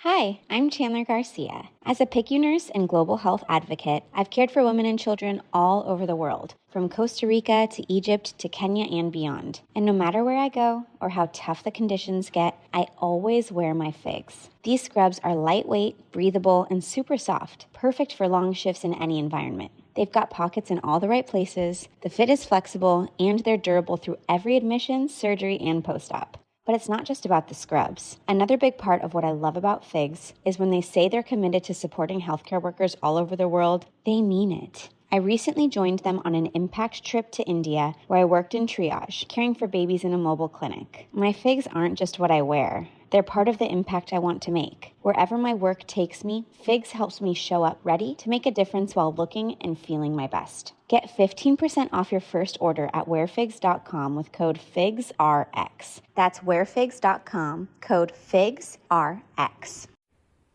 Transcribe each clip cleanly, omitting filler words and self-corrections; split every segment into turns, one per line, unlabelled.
Hi, I'm Chandler Garcia. As a PICU nurse and global health advocate, I've cared for women and children all over the world, from Costa Rica to Egypt to Kenya and beyond. And no matter where I go or how tough the conditions get, I always wear my FIGS. These scrubs are lightweight, breathable, and super soft, perfect for long shifts in any environment. They've got pockets in all the right places, the fit is flexible, and they're durable through every admission, surgery, and post-op. But it's not just about the scrubs. Another big part of what I love about FIGS is when they say they're committed to supporting healthcare workers all over the world, they mean it. I recently joined them on an impact trip to India where I worked in triage, caring for babies in a mobile clinic. My FIGS aren't just what I wear. They're part of the impact I want to make. Wherever my work takes me, FIGS helps me show up ready to make a difference while looking and feeling my best. Get 15% off your first order at wearfigs.com with code FIGSRX. That's wearfigs.com, code FIGSRX.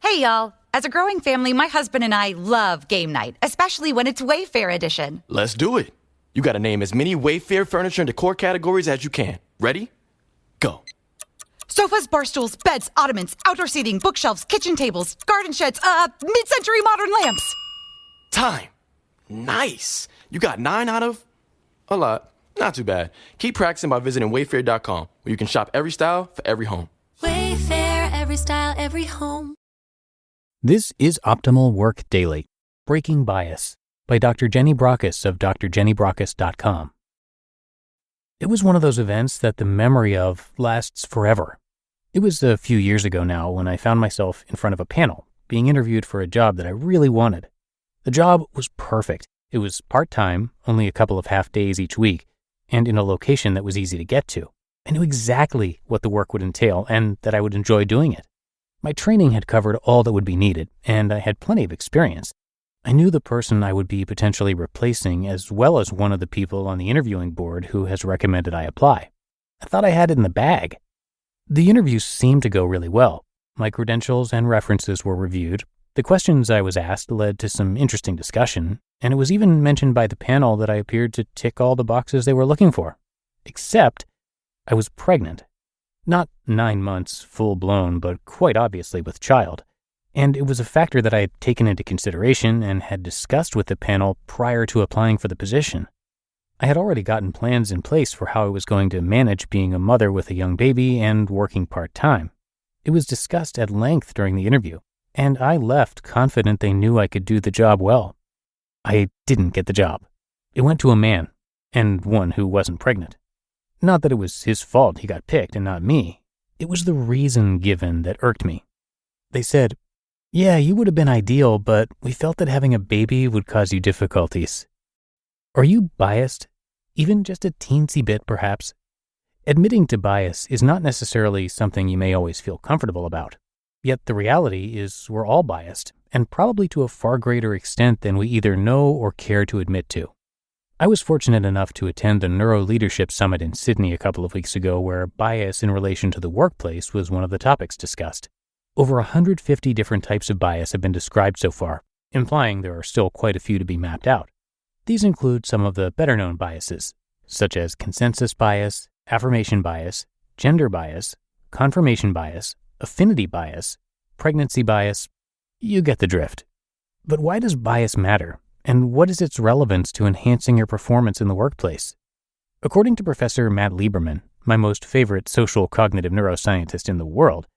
Hey, y'all. As a growing family, my husband and I love game night, especially when it's Wayfair edition.
Let's do it. You gotta name as many Wayfair furniture and decor categories as you can. Ready? Go.
Sofas, bar stools, beds, ottomans, outdoor seating, bookshelves, kitchen tables, garden sheds, mid-century modern lamps.
Time. Nice. You got 9 out of a lot. Not too bad. Keep practicing by visiting wayfair.com, where you can shop every style for every home.
Wayfair, every style, every home.
This is Optimal Work Daily, Breaking Bias, by Dr. Jenny Brockis of drjennybrockis.com. It was one of those events that the memory of lasts forever. It was a few years ago now when I found myself in front of a panel, being interviewed for a job that I really wanted. The job was perfect. It was part-time, only a couple of half days each week, and in a location that was easy to get to. I knew exactly what the work would entail and that I would enjoy doing it. My training had covered all that would be needed, and I had plenty of experience. I knew the person I would be potentially replacing as well as one of the people on the interviewing board who has recommended I apply. I thought I had it in the bag. The interview seemed to go really well. My credentials and references were reviewed. The questions I was asked led to some interesting discussion, and it was even mentioned by the panel that I appeared to tick all the boxes they were looking for. Except I was pregnant. Not 9 months, full-blown, but quite obviously with child. And it was a factor that I had taken into consideration and had discussed with the panel prior to applying for the position. I had already gotten plans in place for how I was going to manage being a mother with a young baby and working part-time. It was discussed at length during the interview, and I left confident they knew I could do the job well. I didn't get the job. It went to a man, and one who wasn't pregnant. Not that it was his fault he got picked and not me. It was the reason given that irked me. They said, "Yeah, you would have been ideal, but we felt that having a baby would cause you difficulties." Are you biased? Even just a teensy bit, perhaps? Admitting to bias is not necessarily something you may always feel comfortable about. Yet the reality is we're all biased, and probably to a far greater extent than we either know or care to admit to. I was fortunate enough to attend the Neuro Leadership Summit in Sydney a couple of weeks ago, where bias in relation to the workplace was one of the topics discussed. Over 150 different types of bias have been described so far, implying there are still quite a few to be mapped out. These include some of the better-known biases, such as consensus bias, affirmation bias, gender bias, confirmation bias, affinity bias, pregnancy bias. You get the drift. But why does bias matter? And what is its relevance to enhancing your performance in the workplace? According to Professor Matt Lieberman, my most favorite social cognitive neuroscientist in the world,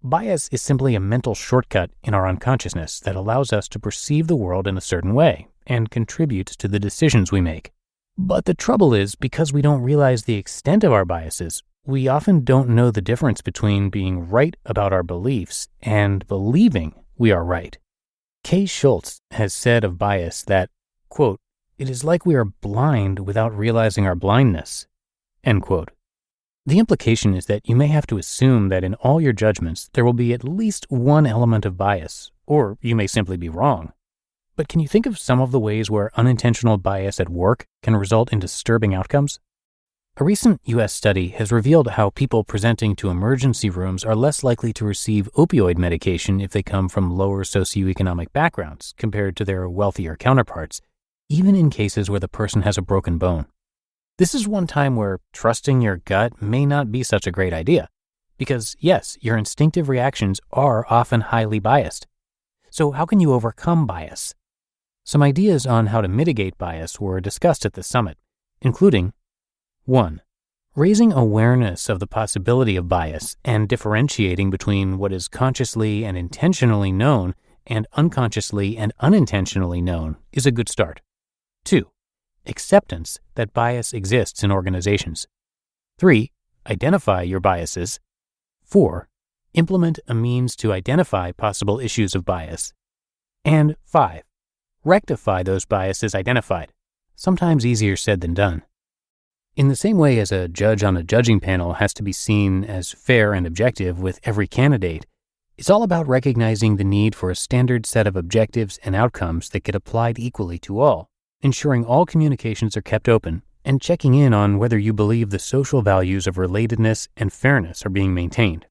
bias is simply a mental shortcut in our unconsciousness that allows us to perceive the world in a certain way and contributes to the decisions we make. But the trouble is, because we don't realize the extent of our biases, we often don't know the difference between being right about our beliefs and believing we are right. Kay Schultz has said of bias that, quote, "It is like we are blind without realizing our blindness," end quote. The implication is that you may have to assume that in all your judgments there will be at least one element of bias, or you may simply be wrong. But can you think of some of the ways where unintentional bias at work can result in disturbing outcomes? A recent U.S. study has revealed how people presenting to emergency rooms are less likely to receive opioid medication if they come from lower socioeconomic backgrounds compared to their wealthier counterparts, even in cases where the person has a broken bone. This is one time where trusting your gut may not be such a great idea. Because yes, your instinctive reactions are often highly biased. So how can you overcome bias? Some ideas on how to mitigate bias were discussed at the summit, including 1. Raising awareness of the possibility of bias and differentiating between what is consciously and intentionally known and unconsciously and unintentionally known is a good start. 2. Acceptance that bias exists in organizations. 3. Identify your biases. 4. Implement a means to identify possible issues of bias. And 5. Rectify those biases identified. Sometimes easier said than done. In the same way as a judge on a judging panel has to be seen as fair and objective with every candidate, it's all about recognizing the need for a standard set of objectives and outcomes that get applied equally to all, ensuring all communications are kept open, and checking in on whether you believe the social values of relatedness and fairness are being maintained.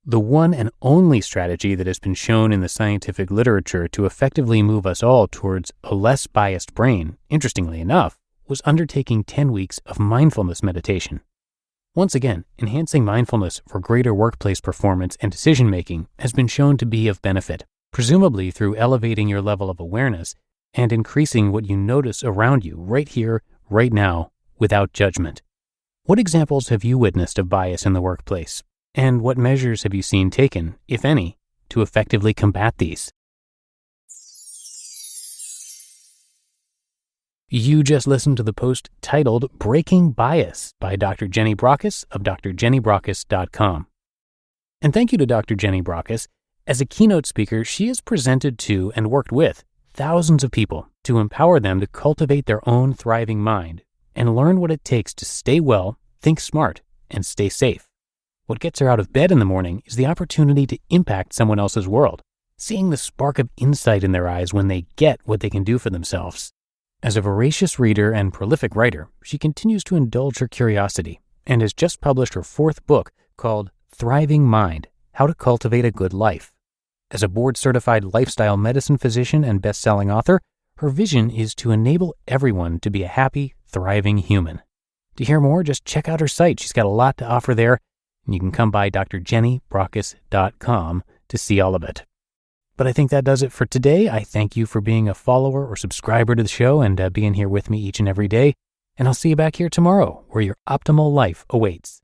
The one and only strategy that has been shown in the scientific literature to effectively move us all towards a less biased brain, interestingly enough, was undertaking 10 weeks of mindfulness meditation. Once again, enhancing mindfulness for greater workplace performance and decision-making has been shown to be of benefit, presumably through elevating your level of awareness and increasing what you notice around you right here, right now, without judgment. What examples have you witnessed of bias in the workplace? And what measures have you seen taken, if any, to effectively combat these? You just listened to the post titled Breaking Bias by Dr. Jenny Brockis of drjennybrockis.com. And thank you to Dr. Jenny Brockis. As a keynote speaker, she has presented to and worked with thousands of people to empower them to cultivate their own thriving mind and learn what it takes to stay well, think smart, and stay safe. What gets her out of bed in the morning is the opportunity to impact someone else's world, seeing the spark of insight in their eyes when they get what they can do for themselves. As a voracious reader and prolific writer, she continues to indulge her curiosity and has just published her 4th book called Thriving Mind: How to Cultivate a Good Life. As a board-certified lifestyle medicine physician and best-selling author, her vision is to enable everyone to be a happy, thriving human. To hear more, just check out her site. She's got a lot to offer there, and you can come by drjennybrockis.com to see all of it. But I think that does it for today. I thank you for being a follower or subscriber to the show and being here with me each and every day. And I'll see you back here tomorrow, where your optimal life awaits.